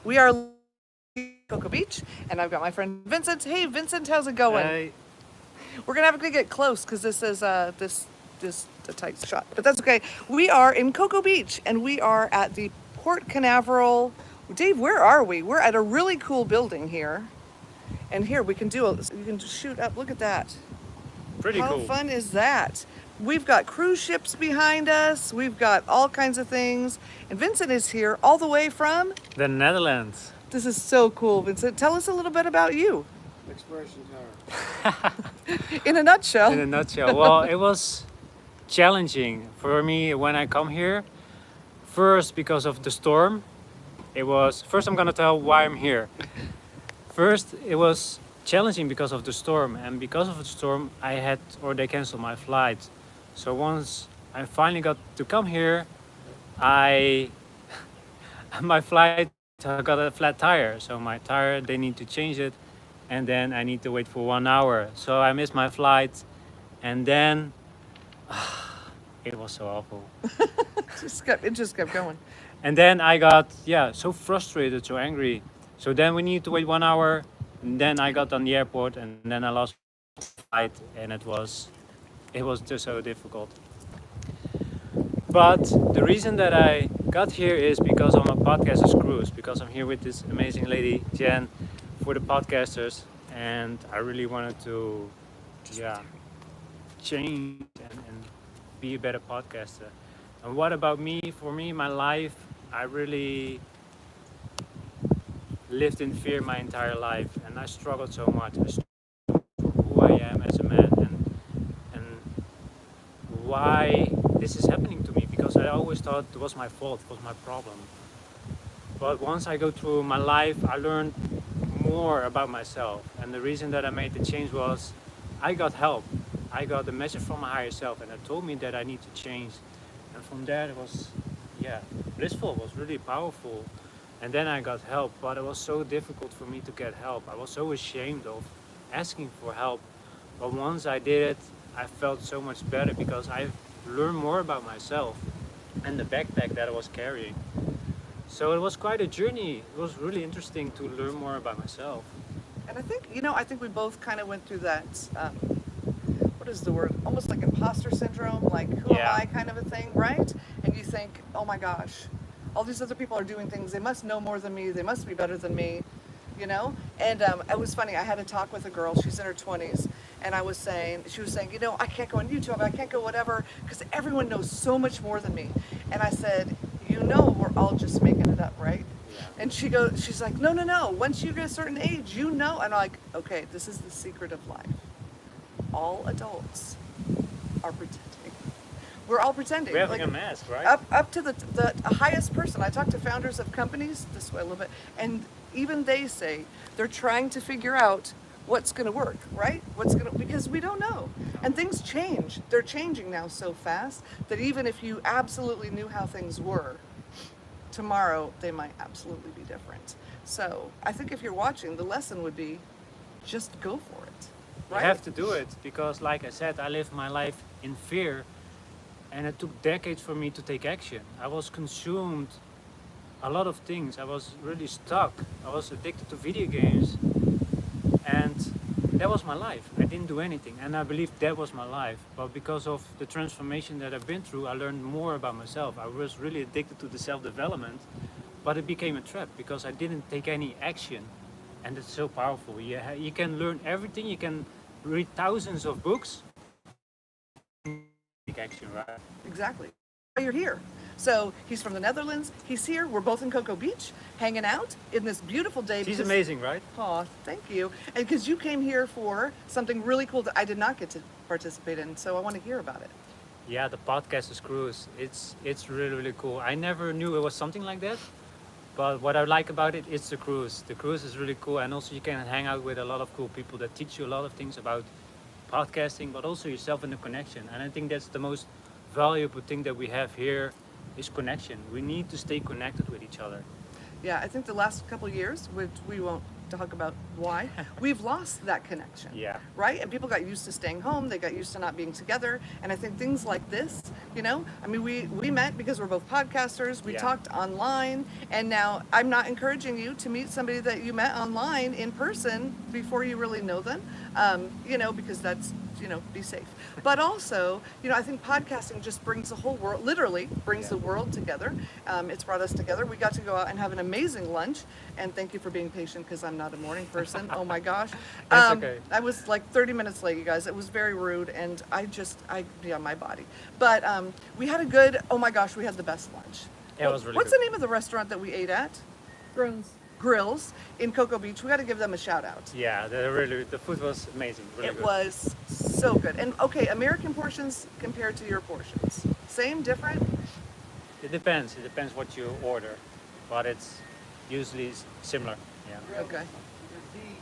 We are Cocoa Beach, and I've got my friend Vincent. Hey, Vincent, how's it going? I We're gonna have to get close because this is this a tight shot, but that's okay. We are in Cocoa Beach, and we are at the Port Canaveral. Dave, where are we? We're at a really cool building here, and here we can do a. You can just shoot up. Look at that. pretty How cool. fun is that? We've got cruise ships behind us. We've got all kinds of things, and Vincent is here all the way from. The Netherlands. This is so cool, Vincent. Tell us a little bit about you, Exploration Tower. in a nutshell. In a nutshell. Well, it was challenging for me when I come here. First, because of the storm. It was first. I'm gonna tell why I'm here. First, it was challenging because of the storm, and because of the storm, they canceled my flight. So once I finally got to come here, I my flight got a flat tire. So my tire, they need to change it, and then I need to wait for 1 hour. So I missed my flight, and then it was so awful. It just kept going. And then I got so frustrated, so angry. So then we need to wait 1 hour. And then I got on the airport, and then I lost my flight, and it was just so difficult. But the reason that I got here is because of my podcaster's cruise, because I'm here with this amazing lady Jen for the podcasters, and I really wanted to change and be a better podcaster. And what about me? For me, my life, I really lived in fear my entire life, and I struggled so much. I struggled for who I am as a man, and why this is happening to me, because I always thought it was my fault, it was my problem. But once I go through my life, I learned more about myself, and the reason that I made the change was I got help. I got a message from my higher self, and it told me that I need to change. And from there, it was blissful. It was really powerful. And then I got help, but it was so difficult for me to get help. I was so ashamed of asking for help. But once I did it, I felt so much better because I learned more about myself and the backpack that I was carrying. So it was quite a journey. It was really interesting to learn more about myself. And I think we both kind of went through that. What is the word? Almost like imposter syndrome, like who am I kind of a thing, right? And you think, oh my gosh, all these other people are doing things. They must know more than me. They must be better than me, you know? And it was funny. I had a talk with a girl. She's in her 20s. And she was saying, I can't go on YouTube. I can't go whatever because everyone knows so much more than me. And I said, we're all just making it up, right? Yeah. And she's like, no. Once you get a certain age, And I'm like, okay, this is the secret of life. All adults are pretending. We're all pretending. We're having a mask, right? Up to the highest person. I talk to founders of companies this way a little bit, and even they say they're trying to figure out what's going to work, right? Because we don't know, and things change. They're changing now so fast that even if you absolutely knew how things were, tomorrow they might absolutely be different. So I think if you're watching, the lesson would be just go for it. Right? I have to do it because, like I said, I lived my life in fear, and it took decades for me to take action. I was consumed a lot of things. I was really stuck. I was addicted to video games, and that was my life. I didn't do anything, and I believe that was my life. But because of the transformation that I've been through, I learned more about myself. I was really addicted to the self-development, but it became a trap because I didn't take any action. And it's so powerful. You can learn everything. You can read thousands of books. Take action, right? Exactly. You're here. So he's from the Netherlands. He's here. We're both in Cocoa Beach, hanging out in this beautiful day. She's amazing, right? Oh, thank you. And because you came here for something really cool that I did not get to participate in, so I want to hear about it. Yeah, the podcasters cruise. It's really, really cool. I never knew it was something like that. But what I like about it is the cruise. The cruise is really cool, and also you can hang out with a lot of cool people that teach you a lot of things about podcasting, but also yourself and the connection. And I think that's the most valuable thing that we have here is connection. We need to stay connected with each other. Yeah, I think the last couple of years, which we won't talk about why. We've lost that connection. Yeah. Right? And people got used to staying home. They got used to not being together. And I think things like this, you know, I mean, we met because we're both podcasters. We Yeah. talked online. And now I'm not encouraging you to meet somebody that you met online in person before you really know them, you know, because that's, you know, be safe. But also, you know, I think podcasting just brings the whole world, literally brings Yeah. the world together. It's brought us together. We got to go out and have an amazing lunch. And thank you for being patient because I'm not a morning person. Oh my gosh. That's okay. I was like 30 minutes late, you guys. It was very rude, and yeah, my body. But we had a good, oh my gosh, we had the best lunch. Yeah, it was really What's good. the name of the restaurant that we ate at? Grills. Grills in Cocoa Beach. We got to give them a shout out. Yeah, the food was amazing. Really It good. was so good. And okay, American portions compared to your portions. Same, different? It depends. It depends what you order, but it's usually similar. Yeah. Okay.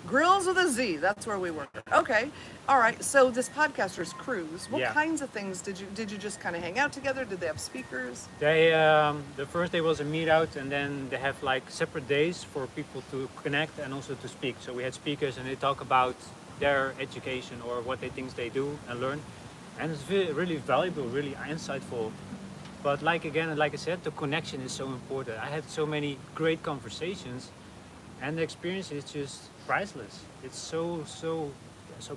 Grills with a Z. That's where we were. Okay. All right. So this podcaster's cruise. What Yeah. kinds of things did you just kind of hang out together? Did they have speakers? They the first day was a meet out, and then they have like separate days for people to connect and also to speak. So we had speakers, and they talk about their education or what they think they do and learn, and it's really valuable, really insightful. But like I said, the connection is so important. I had so many great conversations, and the experience is just priceless. It's so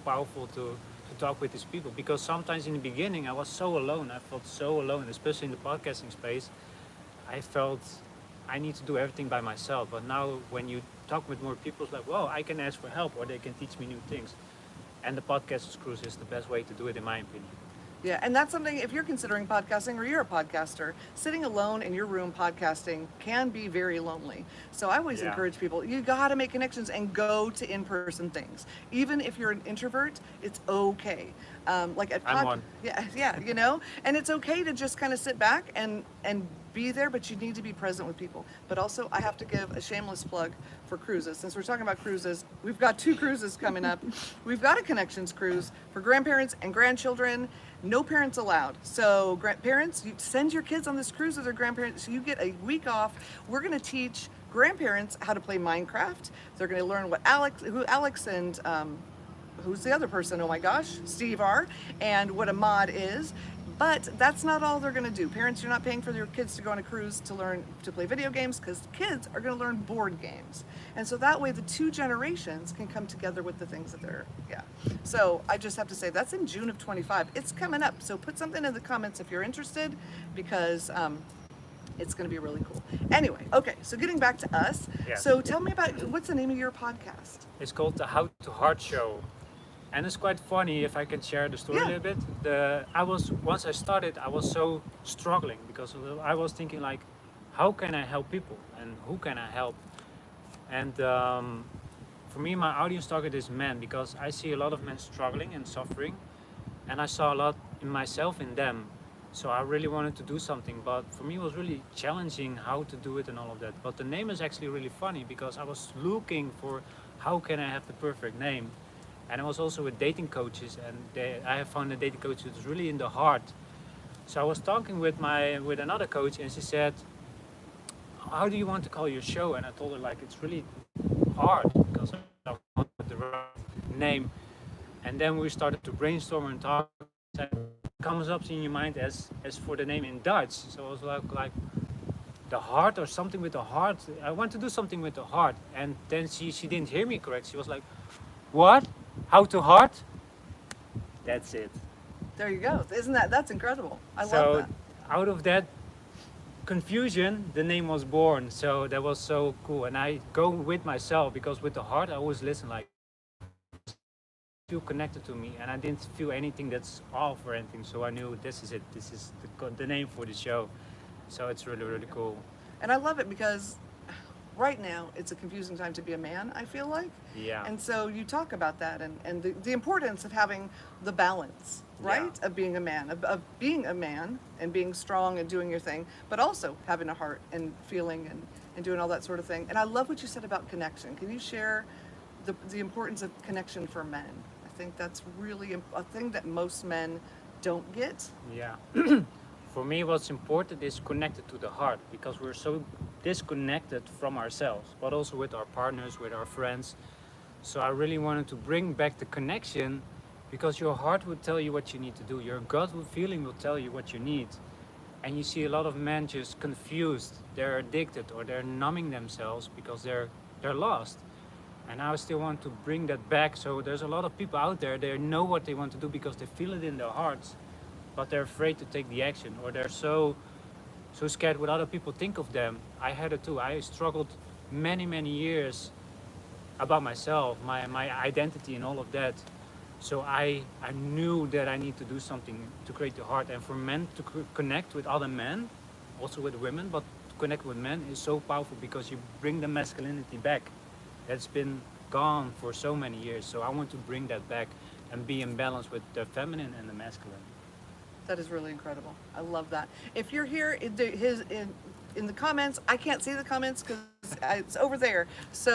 powerful to talk with these people, because sometimes in the beginning I was so alone. I felt so alone, especially in the podcasting space. I felt I need to do everything by myself. But now when you talk with more people, it's like, well, I can ask for help, or they can teach me new things. And the Podcaster's Cruise is the best way to do it, in my opinion. Yeah, and that's something, if you're considering podcasting or you're a podcaster, sitting alone in your room podcasting can be very lonely. So I always Yeah. encourage people, you gotta make connections and go to in-person things. Even if you're an introvert, it's okay. Like at I'm one. Yeah, you know, and it's okay to just kind of sit back and be there, but you need to be present with people. But also, I have to give a shameless plug for cruises. Since we're talking about cruises, we've got 2 cruises coming up. We've got a Connections cruise for grandparents and grandchildren. No parents allowed. So grandparents, you send your kids on this cruise with their grandparents. So you get a week off. We're going to teach grandparents how to play Minecraft. They're going to learn who Alex and who's the other person? Oh my gosh, Steve are, and what a mod is. But that's not all they're going to do. Parents, you're not paying for your kids to go on a cruise to learn to play video games, because kids are going to learn board games. And so that way the 2 generations can come together with the things that they're, yeah. So I just have to say that's in June of 25. It's coming up. So put something in the comments if you're interested, because it's going to be really cool. Anyway, okay, so getting back to us. Yes. So tell me about, what's the name of your podcast? It's called the How to Heart Show. And it's quite funny, if I can share the story Yeah. a little bit. Once I started, I was so struggling, because I was thinking like, how can I help people and who can I help? And for me, my audience target is men, because I see a lot of men struggling and suffering, and I saw a lot in myself in them. So I really wanted to do something, but for me it was really challenging how to do it and all of that. But the name is actually really funny, because I was looking for how can I have the perfect name. And I was also with dating coaches, and I have found a dating coach that was really in the heart. So I was talking with another coach, and she said, how do you want to call your show? And I told her, like, it's really hard, because I want the right name. And then we started to brainstorm and talk. It comes up in your mind as for the name in Dutch. So I was like the heart, or something with the heart. I want to do something with the heart. And then she didn't hear me correct. She was like, what? How to heart? That's it. There you go. That's incredible. I love So that. out of that confusion, the name was born. So that was so cool. And I go with myself, because with the heart, I always listen, like, feel connected to me, and I didn't feel anything that's off or anything. So I knew this is it. This is the name for the show. So it's really, really cool. And I love it because right now it's a confusing time to be a man, I feel like. Yeah. And so you talk about that and the importance of having the balance, right? Yeah. Of being a man, of being a man and being strong and doing your thing, but also having a heart and feeling and doing all that sort of thing. And I love what you said about connection. Can you share the importance of connection for men? I think that's really a thing that most men don't get. Yeah. For me, what's important is connected to the heart, because we're so disconnected from ourselves, but also with our partners, with our friends. So I really wanted to bring back the connection, because your heart will tell you what you need to do. Your gut feeling will tell you what you need. And you see a lot of men just confused. They're addicted, or they're numbing themselves because they're lost. And I still want to bring that back. So there's a lot of people out there, they know what they want to do because they feel it in their hearts, but they're afraid to take the action, or they're so scared what other people think of them. I had it too. I struggled many years about myself, my identity and all of that. So I knew that I need to do something to create the heart. And for men to connect with other men, also with women, but to connect with men is so powerful, because you bring the masculinity back. That's been gone for so many years. So I want to bring that back and be in balance with the feminine and the masculine. That is really incredible. I love that. If you're here in the comments, I can't see the comments because it's over there. So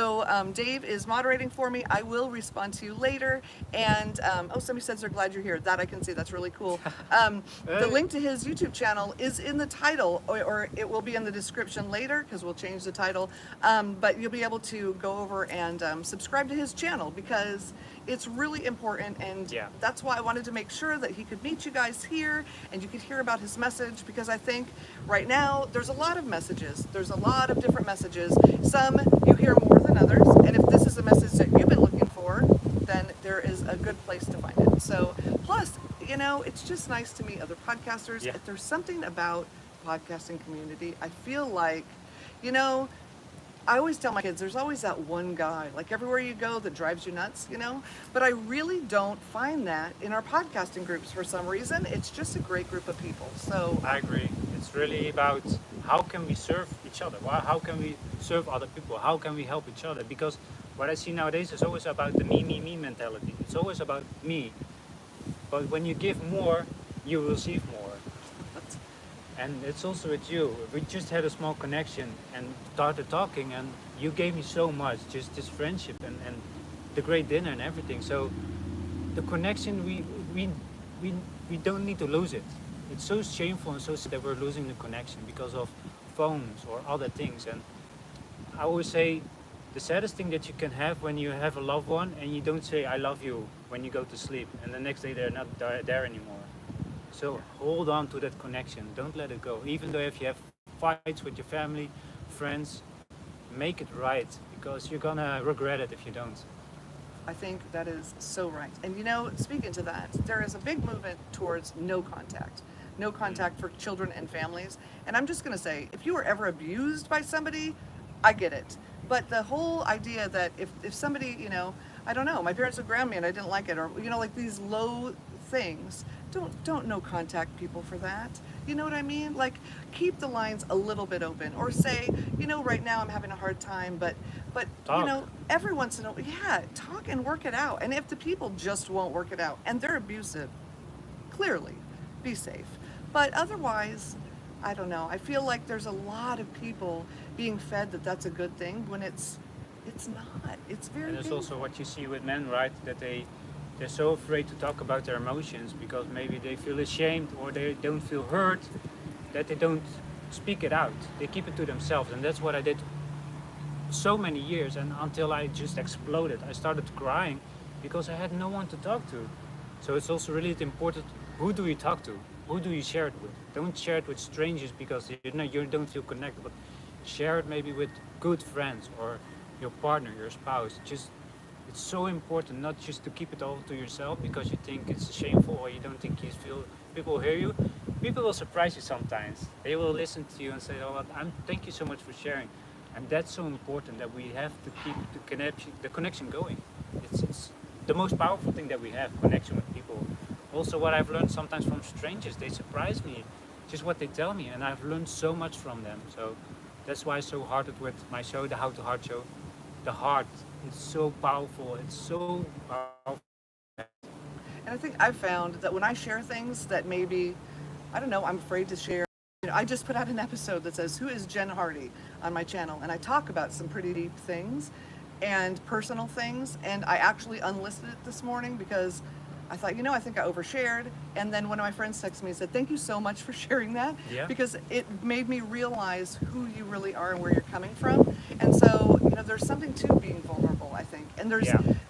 Dave is moderating for me. I will respond to you later. And oh, somebody says they're glad you're here. That I can see. That's really cool. The link to his YouTube channel is in the title, or it will be in the description later, because we'll change the title. But you'll be able to go over and subscribe to his channel, because it's really important. And Yeah. that's why I wanted to make sure that he could meet you guys here and you could hear about his message, because I think right now there's a lot of messages. There's a lot of different messages. Some you hear more than others. And if this is a message that you've been looking for, then there is a good place to find it. So plus, you know, it's just nice to meet other podcasters. Yeah. If there's something about the podcasting community, I feel like, you know, I always tell my kids, there's always that one guy, like everywhere you go, that drives you nuts, you know? But I really don't find that in our podcasting groups for some reason. It's just a great group of people. So I agree. It's really about how can we serve each other? How can we serve other people? How can we help each other? Because what I see nowadays is always about the me mentality. It's always about me. But when you give more, you will receive more. And it's also with you. We just had a small connection and started talking, and you gave me so much, just this friendship and the great dinner and everything. So the connection, we don't need to lose it. It's so shameful and so sad that we're losing the connection because of phones or other things. And I always say the saddest thing that you can have when you have a loved one and you don't say I love you when you go to sleep, and the next day they're not there anymore. So hold on to that connection. Don't let it go. Even though if you have fights with your family, friends, make it right, because you're gonna regret it if you don't. I think that is so right. And you know, speaking to that, there is a big movement towards no contact. No contact for children and families. And I'm just gonna say, if you were ever abused by somebody, I get it. But the whole idea that if somebody, you know, I don't know, my parents would ground me and I didn't like it, or, you know, like these low things, don't no contact people for that. You know what I mean? Like, keep the lines a little bit open, or say, you know, right now I'm having a hard time, but Talk. you know, every once in a while, yeah, talk and work it out. And if the people just won't work it out and they're abusive, clearly be safe. But otherwise, I don't know. I feel like there's a lot of people being fed that that's a good thing when it's not. It's very And it's painful. also what you see with men, right? That they're so afraid to talk about their emotions because maybe they feel ashamed or they don't feel hurt, that they don't speak it out. They keep it to themselves. And that's what I did so many years, and until I just exploded. I started crying because I had no one to talk to. So it's also really important, who do you talk to? Who do you share it with? Don't share it with strangers because you don't feel connected, but share it maybe with good friends or your partner, your spouse. Just, it's so important not just to keep it all to yourself because you think it's shameful or you don't think people hear you. People will surprise you sometimes. They will listen to you and say, "Oh, thank you so much for sharing." And that's so important, that we have to keep the connection going. It's the most powerful thing that we have, connection with people. Also, what I've learned sometimes from strangers, they surprise me, just what they tell me, and I've learned so much from them. So that's why I so hearted with my show, the How to Heart show. The heart, it's so powerful. It's so powerful. And I think I've found that when I share things that maybe, I don't know, I'm afraid to share. You know, I just put out an episode that says, "Who is Jen Hardy?" on my channel, and I talk about some pretty deep things and personal things, and I actually unlisted it this morning because I thought, I think I overshared. And then one of my friends texted me and said, thank you so much for sharing that. Yeah. Because it made me realize who you really are and where you're coming from. And so, there's something to being vulnerable, I think. And there's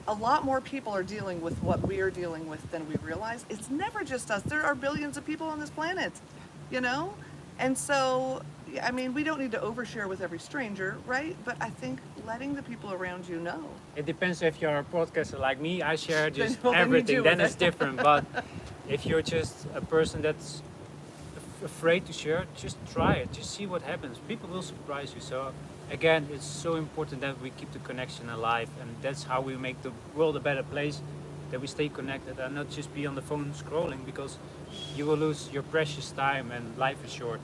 a lot more people are dealing with what we are dealing with than we realize. It's never just us. There are billions of people on this planet, And so, we don't need to overshare with every stranger, right? But I think letting the people around you know. It depends if you're a podcaster like me. I share just Well, then you everything. do Then with it's it. different. But if you're just a person that's afraid to share, just try it. Just see what happens. People will surprise you. So again, it's so important that we keep the connection alive, and that's how we make the world a better place. That we stay connected and not just be on the phone scrolling, because you will lose your precious time and life is short.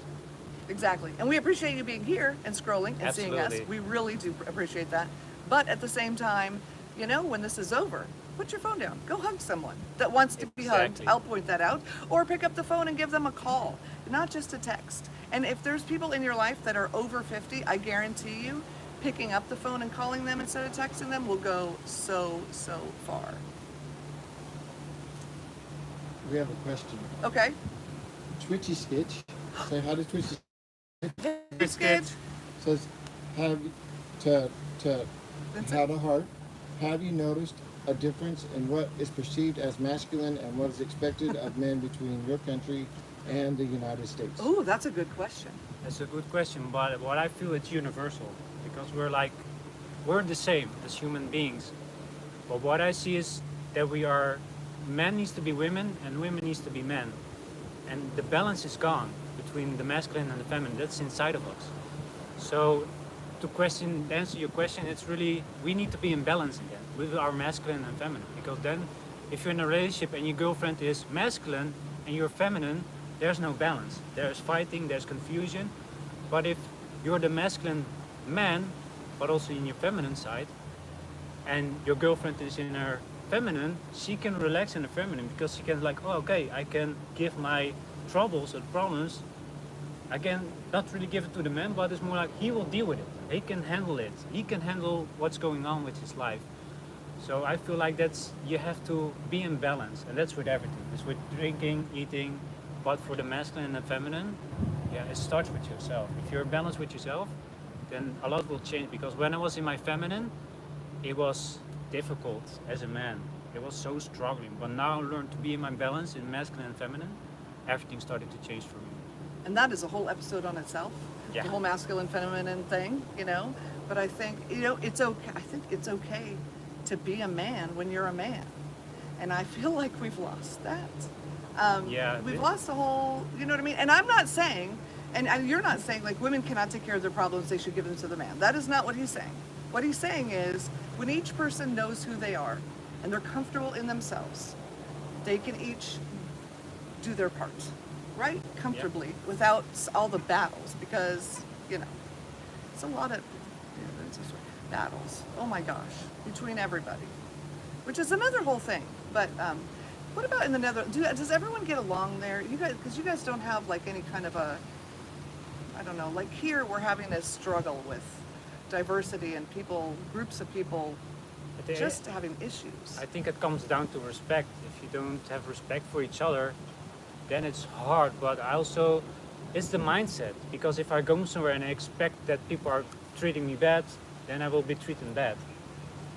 Exactly. And we appreciate you being here and scrolling and seeing us. Absolutely. We really do appreciate that. But at the same time, when this is over, put your phone down. Go hug someone that wants to be hugged. Exactly. I'll point that out. Or pick up the phone and give them a call, not just a text. And if there's people in your life that are over 50, I guarantee you, picking up the phone and calling them instead of texting them will go so, so far. We have a question. Okay? Twitchy Sketch. Say hi to Twitchy. It's good. Says, have to had a heart. Have you noticed a difference in what is perceived as masculine and what is expected of men between your country and the United States? Oh, that's a good question. That's a good question, but what I feel it's universal, because we're the same as human beings. But what I see is that men needs to be women and women needs to be men. And the balance is gone between the masculine and the feminine. That's inside of us. So to answer your question, it's really, we need to be in balance again with our masculine and feminine. Because then if you're in a relationship and your girlfriend is masculine and you're feminine, there's no balance. There's fighting, there's confusion. But if you're the masculine man, but also in your feminine side, and your girlfriend is in her feminine, she can relax in the feminine, because she can I can give my troubles and problems, I can not really give it to the man, but it's more like he will deal with it. He can handle it. He can handle what's going on with his life. So I feel like you have to be in balance, and that's with everything. It's with drinking, eating, but for the masculine and feminine, it starts with yourself. If you're balanced with yourself, then a lot will change. Because when I was in my feminine, it was difficult as a man. It was so struggling. But now I learned to be in my balance in masculine and feminine. Everything started to change for me. And that is a whole episode on itself. Yeah. The whole masculine, feminine thing, But I think, it's okay. I think it's okay to be a man when you're a man. And I feel like we've lost that. We've lost the whole, you know what I mean? And I'm not saying, and you're not saying like women cannot take care of their problems, they should give them to the man. That is not what he's saying. What he's saying is when each person knows who they are and they're comfortable in themselves, they can each do their part, right? Comfortably, without all the battles, because, it's a lot of battles. Oh my gosh, between everybody, which is another whole thing. But what about in the Netherlands? Does everyone get along there? You guys, because you guys don't have like any kind of a, I don't know, like here we're having a struggle with diversity and groups of people just having issues. I think it comes down to respect. If you don't have respect for each other, then it's hard. But it's the mindset. Because if I go somewhere and I expect that people are treating me bad, then I will be treated bad.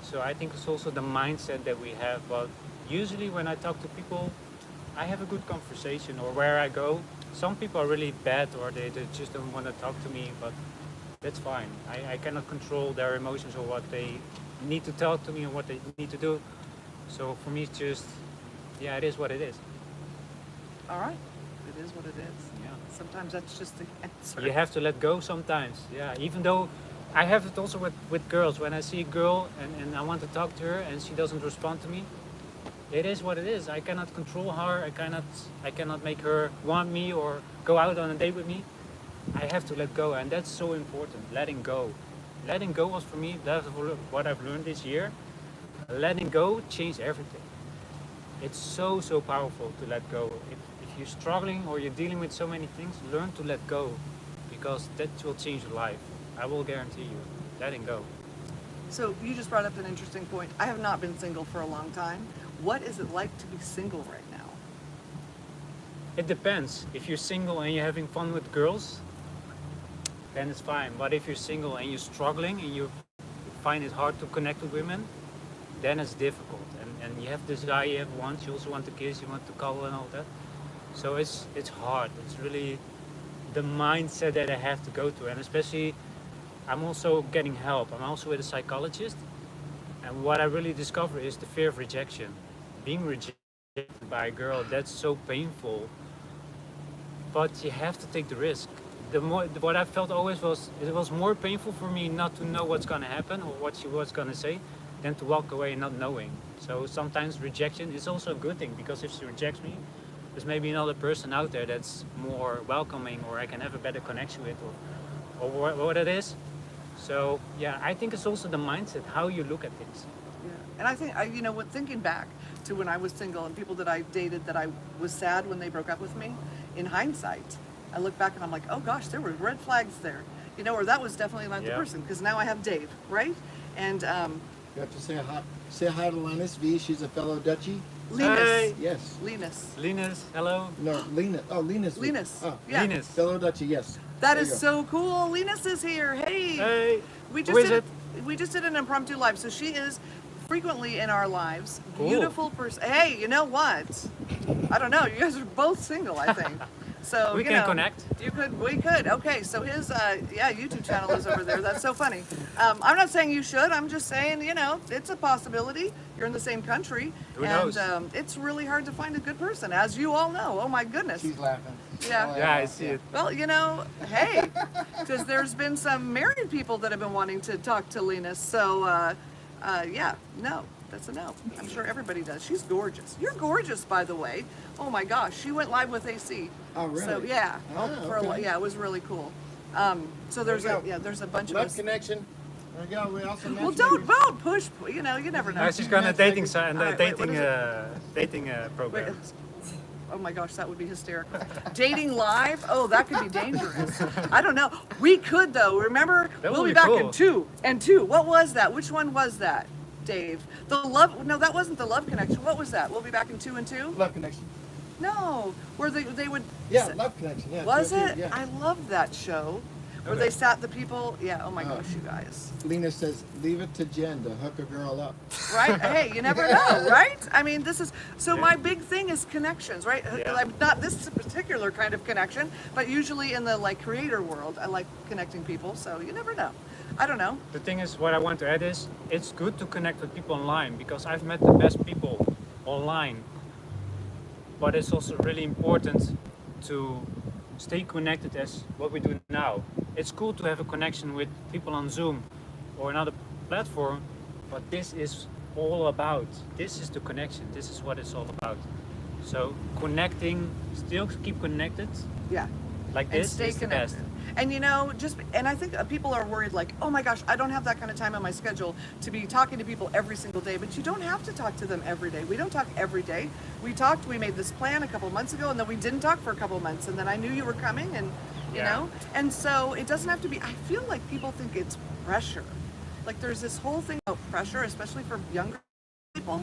So I think it's also the mindset that we have. But usually when I talk to people, I have a good conversation. Or where I go, some people are really bad, or they just don't want to talk to me, but that's fine. I cannot control their emotions or what they need to talk to me or what they need to do. So for me, it's just, it is what it is. All right, it is what it is. Yeah. Sometimes that's just the answer. You have to let go sometimes. Yeah, even though I have it also with girls. When I see a girl and I want to talk to her and she doesn't respond to me, it is what it is. I cannot control her. I cannot make her want me or go out on a date with me. I have to let go, and that's so important. Letting go. Letting go was for me, that's what I've learned this year. Letting go changed everything. It's so powerful to let go. If you're struggling or you're dealing with so many things, learn to let go, because that will change your life. I will guarantee you, letting go. So you just brought up an interesting point. I have not been single for a long time. What is it like to be single right now? It depends. If you're single and you're having fun with girls, then it's fine. But if you're single and you're struggling and you find it hard to connect with women, then it's difficult. And you have this guy you have once, you also want to kiss, you want to cuddle and all that. So it's hard. It's really the mindset that I have to go through. And especially, I'm also getting help. I'm also with a psychologist. And what I really discover is the fear of rejection. Being rejected by a girl, that's so painful. But you have to take the risk. What I felt always was, it was more painful for me not to know what's gonna happen or what she was gonna say than to walk away not knowing. So sometimes rejection is also a good thing, because if she rejects me, there's maybe another person out there that's more welcoming, or I can have a better connection with, or what it is. So yeah, I think it's also the mindset, how you look at things. Yeah. And I think, when thinking back to when I was single and people that I dated that I was sad when they broke up with me, in hindsight, I look back and I'm like, oh gosh, there were red flags there, or that was definitely not the person, because now I have Dave, right? And you have to say hi to Linus V. She's a fellow Dutchie. Linus. Hey. Yes. Linus, hello. No, Linus. Oh, Linus. Linus. Oh, Yeah. Linus. fellow Dutchie. Yes. That There is you go. so cool. Linus is here. Hey. Hey. We Who is it? We just did an impromptu live, so she is frequently in our lives. Cool. Beautiful person. Hey, you know what? I don't know. You guys are both single, I think. So We can connect. We could. Okay, so his YouTube channel is over there. That's so funny. I'm not saying you should. I'm just saying, it's a possibility. You're in the same country. Who knows? And it's really hard to find a good person, as you all know. Oh my goodness. She's laughing. Yeah. Yeah, I see it. Well, hey, because there's been some married people that have been wanting to talk to Linus. So, no, that's a no. I'm sure everybody does. She's gorgeous. You're gorgeous, by the way. Oh my gosh, she went live with AC. Oh, really? So yeah, Okay. it was really cool. So there's There you go. there's a bunch of Love us. connection. There you go. We also Well, mentioned. don't push. You never know. No, she's going to dating All right, wait, what dating Wait, program. oh my gosh, that would be hysterical. Dating live? Oh, that could be dangerous. I don't know. We could though. Remember, That we'll would be be back cool. in two. What was that? Which one was that, Dave? The love? No, that wasn't the love connection. What was that? We'll be back in 2 and 2. Love connection. No, where they would. Yeah, love connection. Yeah. Was so it? Yeah. I loved that show. Where Okay. they sat the people. Yeah. Oh my gosh, you guys. Lena says, "Leave it to Jen to hook a girl up." Right? Hey, you never know, right? I mean, this is so. My big thing is connections, right? Yeah. Like, not this particular kind of connection, but usually in the creator world, I like connecting people. So you never know. I don't know. The thing is, what I want to add is, it's good to connect with people online, because I've met the best people online. But it's also really important to stay connected as what we do now. It's cool to have a connection with people on Zoom or another platform, but this is all about. This is the connection. This is what it's all about. So connecting, still keep connected Yeah. like And this stay is the connected. best. And I think people are worried like, oh my gosh, I don't have that kind of time on my schedule to be talking to people every single day, but you don't have to talk to them every day. We don't talk every day. We made this plan a couple months ago, and then we didn't talk for a couple months, and then I knew you were coming, and and so it doesn't have to be. I feel like people think it's pressure. Like there's this whole thing about pressure, especially for younger people.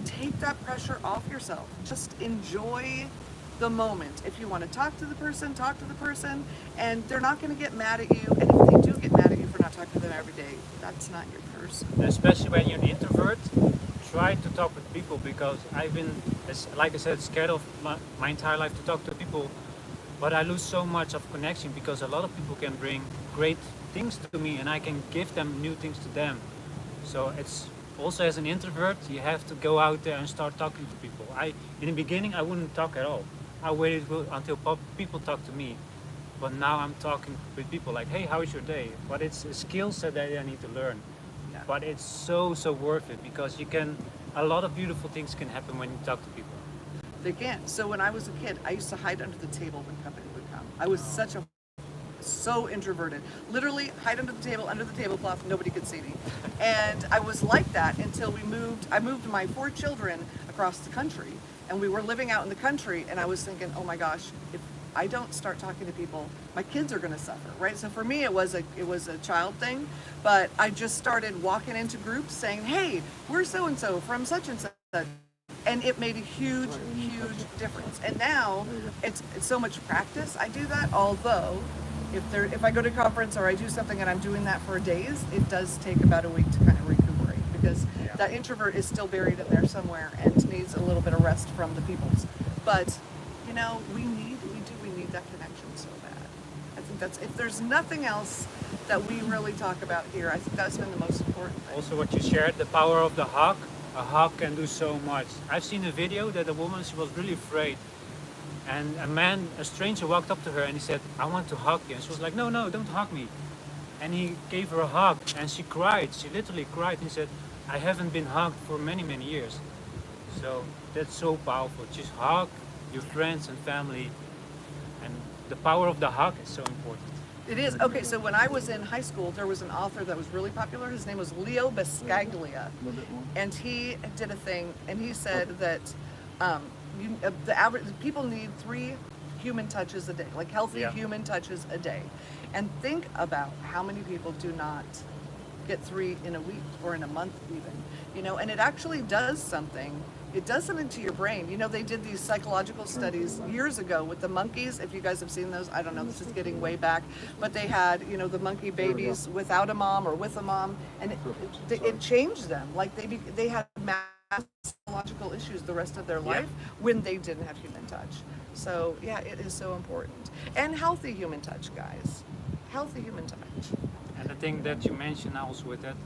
Take that pressure off yourself. Just enjoy the moment. If you want to talk to the person, and they're not going to get mad at you. And if they do get mad at you for not talking to them every day, that's not your person. Especially when you're an introvert, try to talk with people, because I've been, like I said, scared of my entire life to talk to people, but I lose so much of connection, because a lot of people can bring great things to me and I can give them new things to them. So it's also, as an introvert, you have to go out there and start talking to people. In the beginning, I wouldn't talk at all. I waited until people talk to me. But now I'm talking with people like, hey, how is your day? But it's a skill set that I need to learn. Yeah. But it's so worth it, because a lot of beautiful things can happen when you talk to people. They can't. So when I was a kid, I used to hide under the table when company would come. I was so introverted. Literally hide under the tablecloth, nobody could see me. And I was like that until I moved my 4 children across the country, and we were living out in the country, and I was thinking, oh my gosh, if I don't start talking to people, my kids are going to suffer, right? So for me, it was a child thing, but I just started walking into groups saying, hey, we're so-and-so from such and such. And it made a huge, huge difference. And now it's so much practice. I do that, although if I go to a conference or I do something and I'm doing that for days, it does take about a week to kind of recuperate because that introvert is still buried in there somewhere and needs a little bit of rest from the peoples. But you know, we need that connection so bad. I think that's, if there's nothing else that we really talk about here, I think that's been the most important thing. Also, what you shared, the power of the hug. A hug can do so much. I've seen a video that a woman, she was really afraid, and a stranger walked up to her and he said, "I want to hug you," and she was like, "No, no, don't hug me." And he gave her a hug and she cried. She literally cried. He said, "I haven't been hugged for many, many years." So that's so powerful. Just hug your friends and family, and the power of the hug is so important. It is. Okay, so when I was in high school, there was an author that was really popular. His name was Leo Biscaglia. And he did a thing, and he said that the average people need 3 human touches a day, like healthy human touches a day. And think about how many people do not get 3 in a week or in a month even. You know, and it actually does something. It does something to your brain. You know, they did these psychological studies years ago with the monkeys. If you guys have seen those, I don't know, this is getting way back. But they had, you know, the monkey babies without a mom or with a mom, and it changed them. Like they had massive psychological issues the rest of their life when they didn't have human touch. So yeah, it is so important. And healthy human touch, guys. Healthy human touch. And the thing that you mentioned also with that,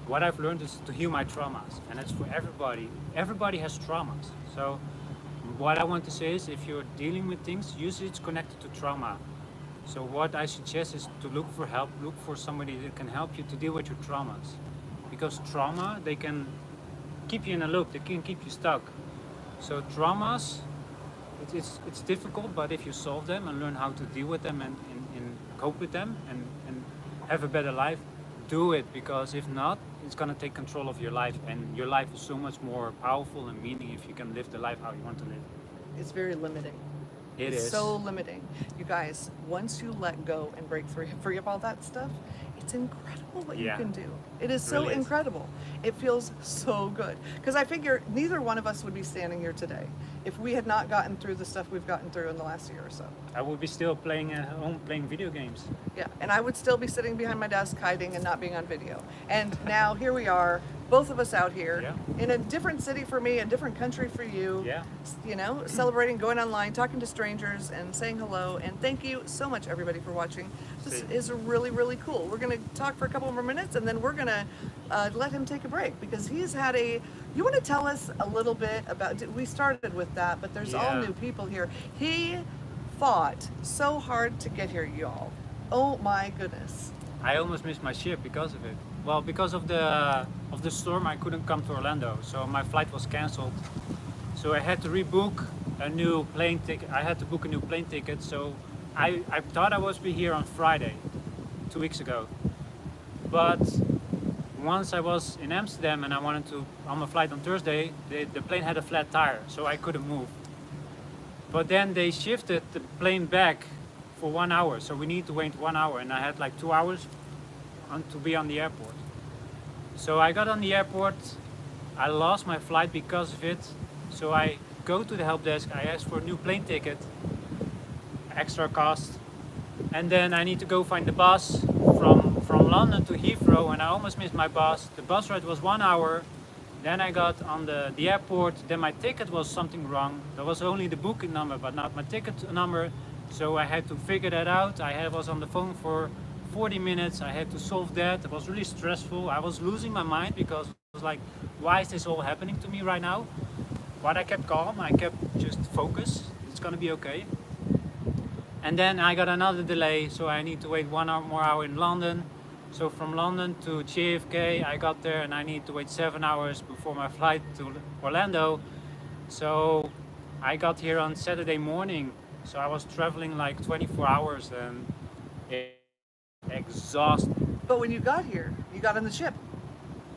what I've learned is to heal my traumas, and it's for everybody. Everybody has traumas. So what I want to say is, if you're dealing with things, usually it's connected to trauma. So what I suggest is to look for help, look for somebody that can help you to deal with your traumas. Because trauma, they can keep you in a loop, they can keep you stuck. So traumas, it's difficult, but if you solve them and learn how to deal with them and cope with them and have a better life, do it, because if not, it's going to take control of your life, and your life is so much more powerful and meaning if you can live the life how you want to live. It's very limiting. It's so limiting. You guys, once you let go and break free of all that stuff, it's incredible what you can do. It is so incredible. It feels so good. Because I figure neither one of us would be standing here today if we had not gotten through the stuff we've gotten through in the last year or so. I would be still playing at home, playing video games. Yeah, and I would still be sitting behind my desk hiding and not being on video. And now here we are, both of us out here in a different city for me, a different country for you. Yeah. You know, celebrating, going online, talking to strangers and saying hello. And thank you so much, everybody, for watching. This is really, really cool. We're going to talk for a couple more minutes, and then we're going to let him take a break because he's had you want to tell us a little bit about, we started with that, but there's all new people here. He fought so hard to get here, y'all. Oh my goodness. I almost missed my ship because of it. Well, because of the storm, I couldn't come to Orlando, so my flight was canceled. So I had to rebook a new plane ticket. I had to book a new plane ticket. So I thought I was be here on Friday, 2 weeks ago. But once I was in Amsterdam and I wanted to on my flight on Thursday, the plane had a flat tire, so I couldn't move. But then they shifted the plane back for 1 hour, so we need to wait 1 hour, and I had like 2 hours to be on the airport. So I got on the airport, I lost my flight because of it, so I go to the help desk, I ask for a new plane ticket, extra cost, and then I need to go find the bus from London to Heathrow, and I almost missed my bus. The bus ride was 1 hour. Then I got on the airport, then my ticket was something wrong. There was only the booking number, but not my ticket number. So I had to figure that out. I was on the phone for 40 minutes. I had to solve that. It was really stressful. I was losing my mind because it was like, why is this all happening to me right now? But I kept calm. I kept just focused. It's gonna be okay. And then I got another delay, so I need to wait 1 hour more in London. So from London to JFK, I got there and I need to wait 7 hours before my flight to Orlando. So I got here on Saturday morning. So I was traveling like 24 hours and exhausted. But when you got here, you got on the ship.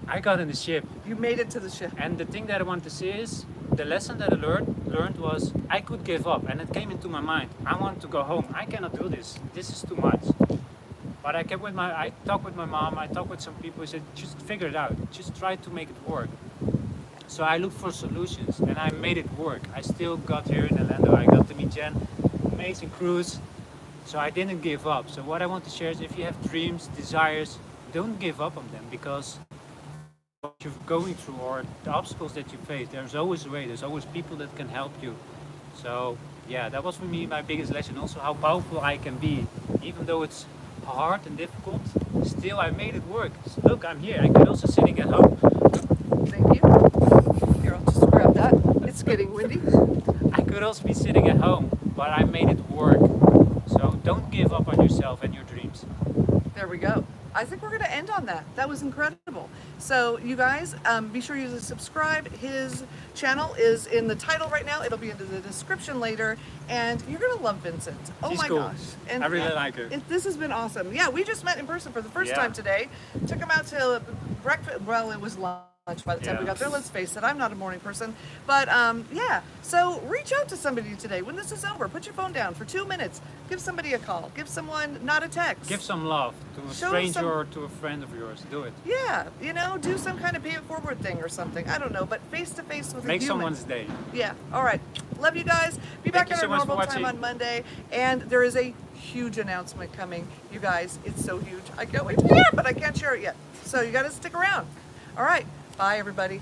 I got in the ship. You made it to the ship. And the thing that I want to say is, the lesson that I learned was I could give up, and it came into my mind. I want to go home. I cannot do this. This is too much. But I talked with my mom, I talked with some people, I said, just figure it out. Just try to make it work. So I looked for solutions and I made it work. I still got here in Orlando. I got to meet Jen, amazing cruise. So I didn't give up. So what I want to share is if you have dreams, desires, don't give up on them, because what you're going through or the obstacles that you face, there's always a way, there's always people that can help you. So yeah, that was for me my biggest lesson. Also how powerful I can be, even though it's hard and difficult, still I made it work. So look, I'm here. I could also sitting at home. Thank you. Here, I'll just grab that. It's getting windy. I could also be sitting at home, but I made it work. So don't give up on yourself and your dreams. There we go. I think we're going to end on that. That was incredible. So you guys, be sure you subscribe. His channel is in the title right now. It'll be in the description later. And you're going to love Vincent. Oh She's my cool. gosh. And I really like her. This has been awesome. Yeah, we just met in person for the first Yeah. time today. Took him out to breakfast. Well, it was lunch by the time we Yeah. got there. Let's face it, I'm not a morning person. But yeah, so reach out to somebody today. When this is over, put your phone down for 2 minutes. Give somebody a call. Give someone, not a text. Give some love to a Show stranger some- or to a friend of yours. Do it. Yeah, you know, do some kind of pay it forward thing or something. I don't know, but face to face with Make a human. someone's day. Yeah. All right. Love you guys. Be back you at so our much for normal time watching. on Monday. And there is a huge announcement coming. You guys, it's so huge. I can't wait to hear it, but I can't share it yet. So you got to stick around. All right. Bye, everybody.